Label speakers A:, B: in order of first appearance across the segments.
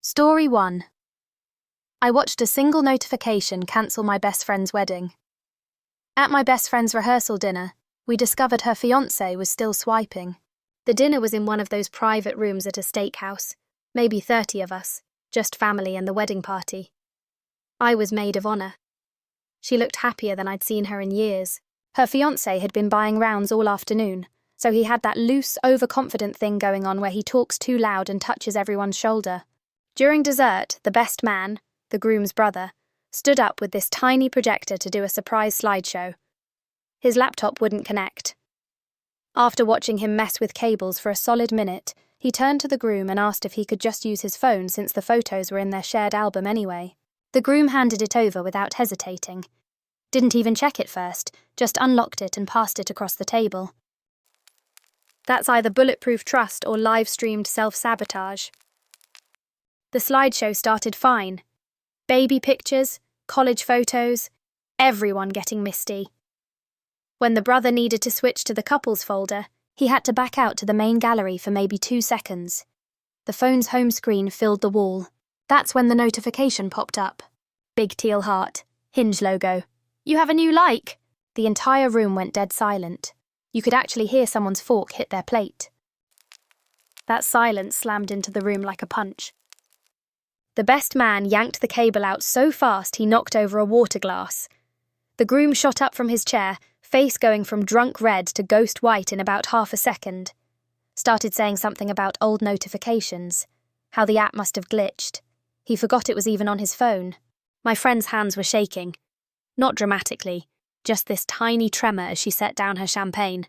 A: Story 1. I watched a single notification cancel my best friend's wedding. At my best friend's rehearsal dinner, we discovered her fiancé was still swiping. The dinner was in one of those private rooms at a steakhouse, maybe 30 of us, just family and the wedding party. I was maid of honour. She looked happier than I'd seen her in years. Her fiancé had been buying rounds all afternoon, so he had that loose, overconfident thing going on where he talks too loud and touches everyone's shoulder. During dessert, the best man, the groom's brother, stood up with this tiny projector to do a surprise slideshow. His laptop wouldn't connect. After watching him mess with cables for a solid minute, he turned to the groom and asked if he could just use his phone since the photos were in their shared album anyway. The groom handed it over without hesitating. Didn't even check it first, just unlocked it and passed it across the table. That's either bulletproof trust or live-streamed self-sabotage. The slideshow started fine. Baby pictures, college photos, everyone getting misty. When the brother needed to switch to the couples folder, he had to back out to the main gallery for maybe 2 seconds. The phone's home screen filled the wall. That's when the notification popped up. Big teal heart, Hinge logo. You have a new like! The entire room went dead silent. You could actually hear someone's fork hit their plate. That silence slammed into the room like a punch. The best man yanked the cable out so fast he knocked over a water glass. The groom shot up from his chair, face going from drunk red to ghost white in about half a second. Started saying something about old notifications, how the app must have glitched. He forgot it was even on his phone. My friend's hands were shaking. Not dramatically, just this tiny tremor as she set down her champagne.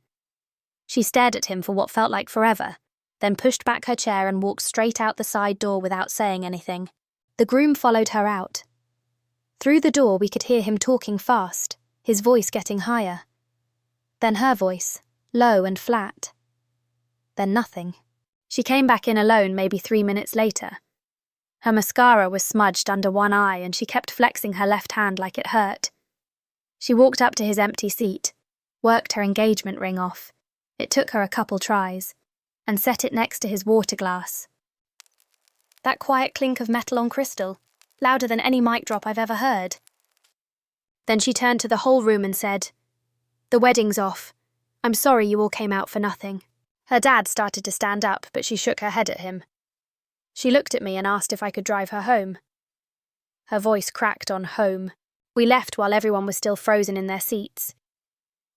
A: She stared at him for what felt like forever, then pushed back her chair and walked straight out the side door without saying anything. The groom followed her out. Through the door we could hear him talking fast, his voice getting higher. Then her voice, low and flat. Then nothing. She came back in alone maybe 3 minutes later. Her mascara was smudged under one eye and she kept flexing her left hand like it hurt. She walked up to his empty seat, worked her engagement ring off. It took her a couple tries, and set it next to his water glass. That quiet clink of metal on crystal, louder than any mic drop I've ever heard. Then she turned to the whole room and said, "The wedding's off. I'm sorry you all came out for nothing." Her dad started to stand up, but she shook her head at him. She looked at me and asked if I could drive her home. Her voice cracked on home. We left while everyone was still frozen in their seats.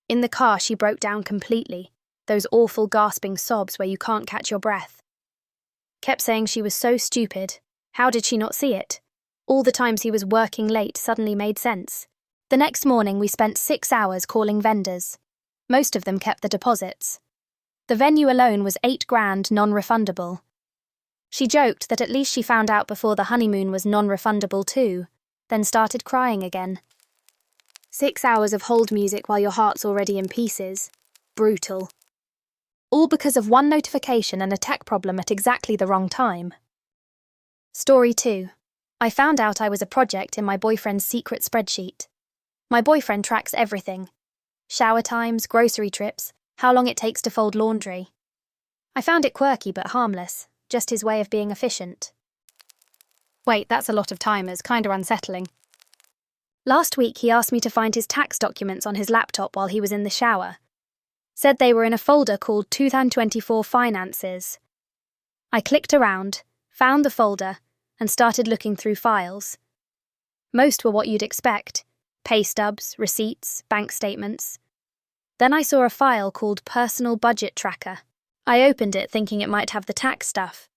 A: In the car, she broke down completely, those awful gasping sobs where you can't catch your breath. Kept saying she was so stupid. How did she not see it? All the times he was working late suddenly made sense. The next morning, we spent 6 hours calling vendors. Most of them kept the deposits. The venue alone was $8 grand non-refundable. She joked that at least she found out before the honeymoon was non-refundable too, then started crying again. 6 hours of hold music while your heart's already in pieces. Brutal. All because of one notification and a tech problem at exactly the wrong time. Story 2. I found out I was a project in my boyfriend's secret spreadsheet. My boyfriend tracks everything. Shower times, grocery trips, how long it takes to fold laundry. I found it quirky but harmless, just his way of being efficient. Wait, that's a lot of timers, kinda unsettling. Last week he asked me to find his tax documents on his laptop while he was in the shower. Said they were in a folder called 2024 Finances. I clicked around, found the folder, and started looking through files. Most were what you'd expect: pay stubs, receipts, bank statements. Then I saw a file called Personal Budget Tracker. I opened it thinking it might have the tax stuff.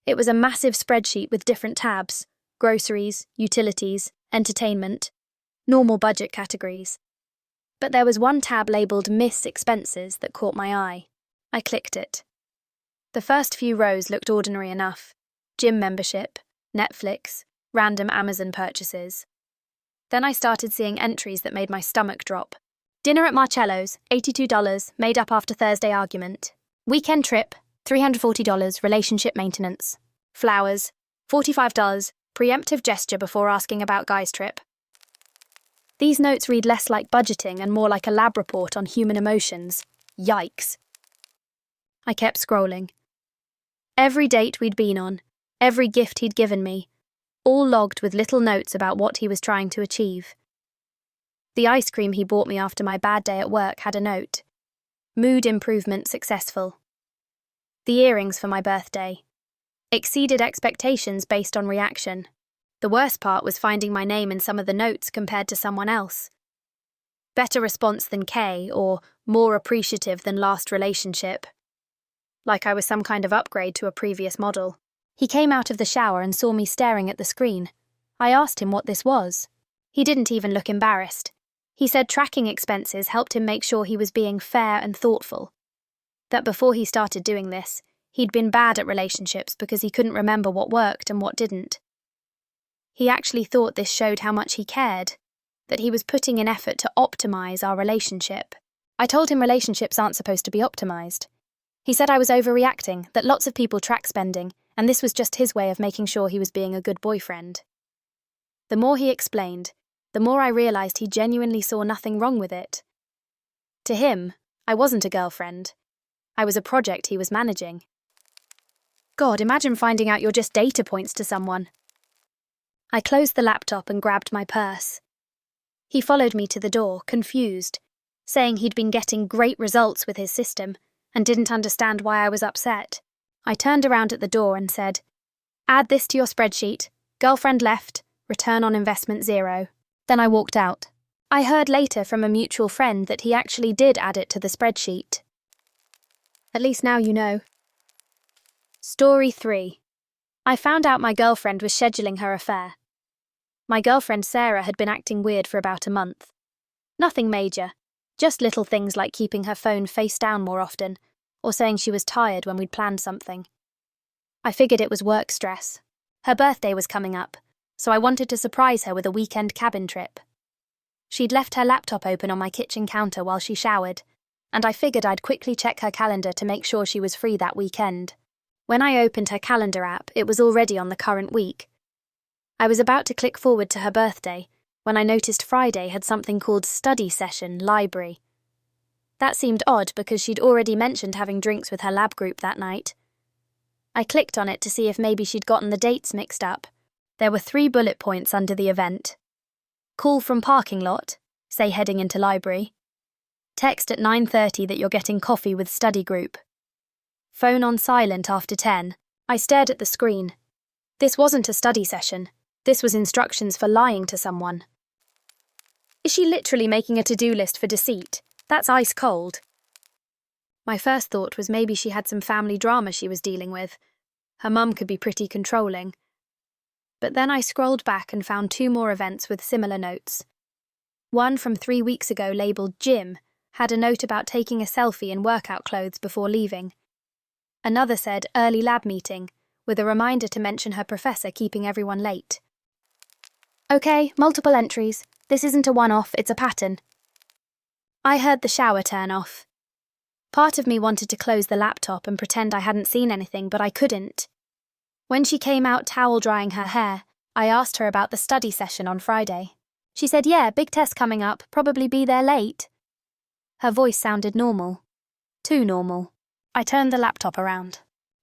A: It was a massive spreadsheet with different tabs: groceries, utilities, entertainment, normal budget categories. But there was one tab labelled Miss Expenses that caught my eye. I clicked it. The first few rows looked ordinary enough: gym membership, Netflix, random Amazon purchases. Then I started seeing entries that made my stomach drop. Dinner at Marcello's, $82, made up after Thursday argument. Weekend trip, $340, relationship maintenance. Flowers, $45, preemptive gesture before asking about guy's trip. These notes read less like budgeting and more like a lab report on human emotions. Yikes. I kept scrolling. Every date we'd been on, every gift he'd given me, all logged with little notes about what he was trying to achieve. The ice cream he bought me after my bad day at work had a note: mood improvement successful. The earrings for my birthday exceeded expectations based on reaction. The worst part was finding my name in some of the notes compared to someone else. Better response than K, or more appreciative than last relationship. Like I was some kind of upgrade to a previous model. He came out of the shower and saw me staring at the screen. I asked him what this was. He didn't even look embarrassed. He said tracking expenses helped him make sure he was being fair and thoughtful. That before he started doing this, he'd been bad at relationships because he couldn't remember what worked and what didn't. He actually thought this showed how much he cared, that he was putting in effort to optimize our relationship. I told him relationships aren't supposed to be optimized. He said I was overreacting, that lots of people track spending, and this was just his way of making sure he was being a good boyfriend. The more he explained, the more I realized he genuinely saw nothing wrong with it. To him, I wasn't a girlfriend. I was a project he was managing. God, imagine finding out you're just data points to someone. I closed the laptop and grabbed my purse. He followed me to the door, confused, saying he'd been getting great results with his system and didn't understand why I was upset. I turned around at the door and said, "Add this to your spreadsheet. Girlfriend left, return on investment 0. Then I walked out. I heard later from a mutual friend that he actually did add it to the spreadsheet. At least now you know. Story 3. I found out my girlfriend was scheduling her affair. My girlfriend Sarah had been acting weird for about a month. Nothing major, just little things like keeping her phone face down more often, or saying she was tired when we'd planned something. I figured it was work stress. Her birthday was coming up, so I wanted to surprise her with a weekend cabin trip. She'd left her laptop open on my kitchen counter while she showered, and I figured I'd quickly check her calendar to make sure she was free that weekend. When I opened her calendar app, it was already on the current week. I was about to click forward to her birthday when I noticed Friday had something called Study Session Library. That seemed odd because she'd already mentioned having drinks with her lab group that night. I clicked on it to see if maybe she'd gotten the dates mixed up. There were 3 bullet points under the event. Call from parking lot, say heading into library. Text at 9:30 that you're getting coffee with study group. Phone on silent after 10. I stared at the screen. This wasn't a study session. This was instructions for lying to someone. Is she literally making a to-do list for deceit? That's ice cold. My first thought was maybe she had some family drama she was dealing with. Her mum could be pretty controlling. But then I scrolled back and found 2 more events with similar notes. One from 3 weeks ago labelled Gym had a note about taking a selfie in workout clothes before leaving. Another said early lab meeting, with a reminder to mention her professor keeping everyone late. Okay, multiple entries. This isn't a one-off, it's a pattern. I heard the shower turn off. Part of me wanted to close the laptop and pretend I hadn't seen anything, but I couldn't. When she came out towel drying her hair, I asked her about the study session on Friday. She said, yeah, big test coming up, probably be there late. Her voice sounded normal. Too normal. I turned the laptop around.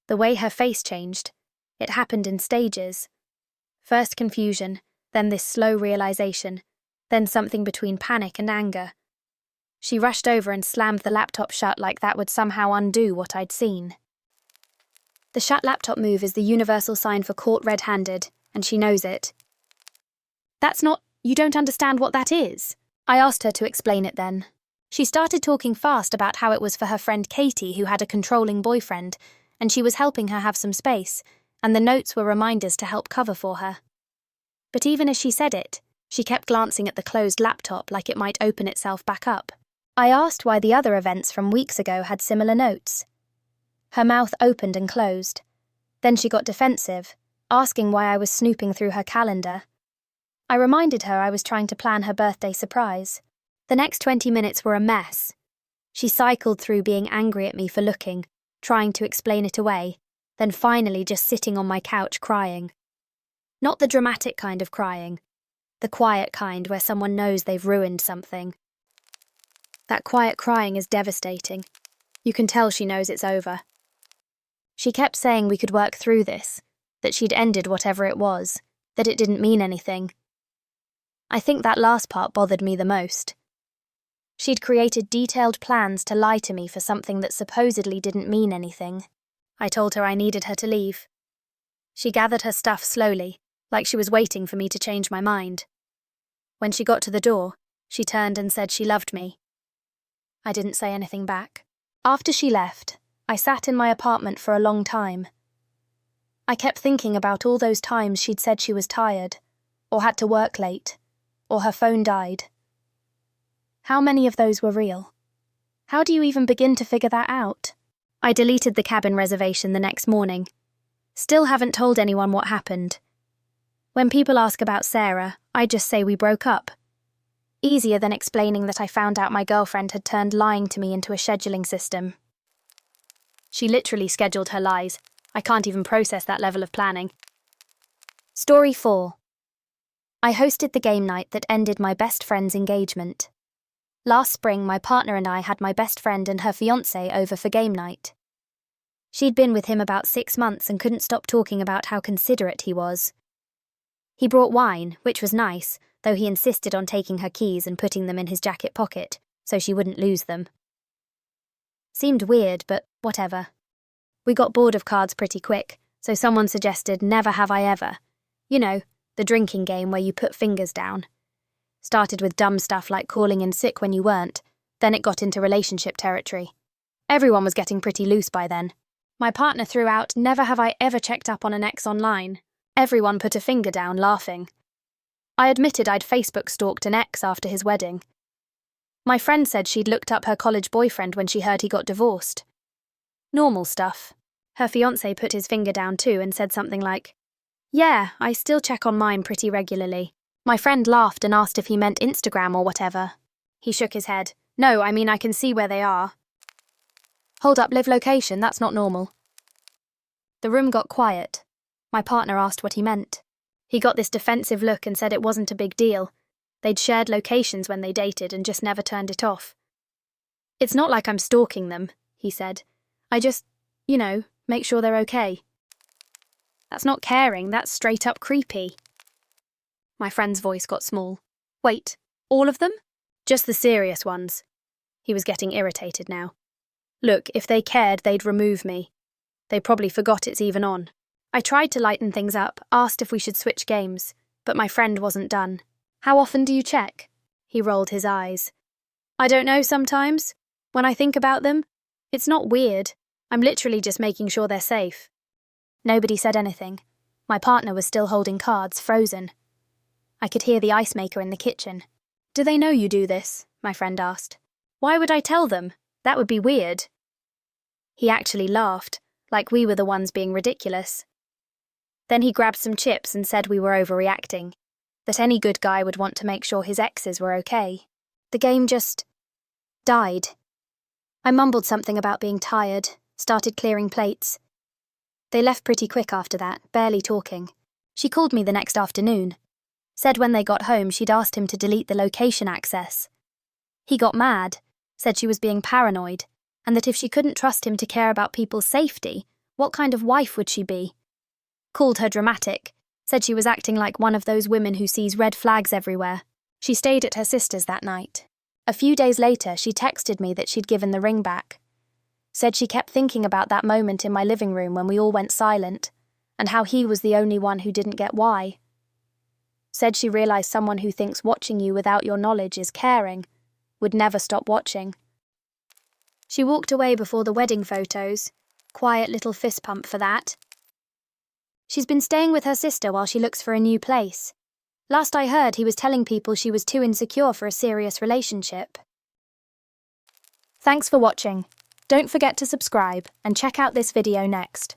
A: The way her face changed. It happened in stages. First confusion, then this slow realization, then something between panic and anger. She rushed over and slammed the laptop shut like that would somehow undo what I'd seen. The shut laptop move is the universal sign for caught red-handed, and she knows it. That's not, you don't understand what that is. I asked her to explain it then. She started talking fast about how it was for her friend Katie who had a controlling boyfriend, and she was helping her have some space, and the notes were reminders to help cover for her. But even as she said it, she kept glancing at the closed laptop like it might open itself back up. I asked why the other events from weeks ago had similar notes. Her mouth opened and closed. Then she got defensive, asking why I was snooping through her calendar. I reminded her I was trying to plan her birthday surprise. The next 20 minutes were a mess. She cycled through being angry at me for looking, trying to explain it away, then finally just sitting on my couch crying. Not the dramatic kind of crying, the quiet kind where someone knows they've ruined something. That quiet crying is devastating. You can tell she knows it's over. She kept saying we could work through this, that she'd ended whatever it was, that it didn't mean anything. I think that last part bothered me the most. She'd created detailed plans to lie to me for something that supposedly didn't mean anything. I told her I needed her to leave. She gathered her stuff slowly, like she was waiting for me to change my mind. When she got to the door, she turned and said she loved me. I didn't say anything back. After she left, I sat in my apartment for a long time. I kept thinking about all those times she'd said she was tired, or had to work late, or her phone died. How many of those were real? How do you even begin to figure that out? I deleted the cabin reservation the next morning. Still haven't told anyone what happened. When people ask about Sarah, I just say we broke up. Easier than explaining that I found out my girlfriend had turned lying to me into a scheduling system. She literally scheduled her lies. I can't even process that level of planning. Story 4. I hosted the game night that ended my best friend's engagement. Last spring, my partner and I had my best friend and her fiancé over for game night. She'd been with him about 6 months and couldn't stop talking about how considerate he was. He brought wine, which was nice, though he insisted on taking her keys and putting them in his jacket pocket, so she wouldn't lose them. Seemed weird, but whatever. We got bored of cards pretty quick, so someone suggested Never Have I Ever. You know, the drinking game where you put fingers down. Started with dumb stuff like calling in sick when you weren't, then it got into relationship territory. Everyone was getting pretty loose by then. My partner threw out Never Have I Ever checked up on an ex online. Everyone put a finger down, laughing. I admitted I'd Facebook stalked an ex after his wedding. My friend said she'd looked up her college boyfriend when she heard he got divorced. Normal stuff. Her fiancé put his finger down too and said something like, "Yeah, I still check on mine pretty regularly." My friend laughed and asked if he meant Instagram or whatever. He shook his head. "No, I mean I can see where they are." "Hold up, live location, that's not normal." The room got quiet. My partner asked what he meant. He got this defensive look and said it wasn't a big deal. They'd shared locations when they dated and just never turned it off. "It's not like I'm stalking them," he said. "I just, make sure they're okay." "That's not caring, that's straight up creepy." My friend's voice got small. "Wait, all of them?" "Just the serious ones." He was getting irritated now. "Look, if they cared, they'd remove me. They probably forgot it's even on." I tried to lighten things up, asked if we should switch games, but my friend wasn't done. "How often do you check?" He rolled his eyes. "I don't know sometimes. When I think about them, it's not weird. I'm literally just making sure they're safe." Nobody said anything. My partner was still holding cards, frozen. I could hear the ice maker in the kitchen. "Do they know you do this?" my friend asked. "Why would I tell them? That would be weird." He actually laughed, like we were the ones being ridiculous. Then he grabbed some chips and said we were overreacting, that any good guy would want to make sure his exes were okay. The game just died. I mumbled something about being tired, started clearing plates. They left pretty quick after that, barely talking. She called me the next afternoon. Said when they got home she'd asked him to delete the location access. He got mad, said she was being paranoid, and that if she couldn't trust him to care about people's safety, what kind of wife would she be? Called her dramatic, said she was acting like one of those women who sees red flags everywhere. She stayed at her sister's that night. A few days later, she texted me that she'd given the ring back. Said she kept thinking about that moment in my living room when we all went silent, and how he was the only one who didn't get why. Said she realized someone who thinks watching you without your knowledge is caring would never stop watching. She walked away before the wedding photos. Quiet little fist pump for that. She's been staying with her sister while she looks for a new place. Last I heard, he was telling people she was too insecure for a serious relationship. Thanks for watching. Don't forget to subscribe and check out this video next.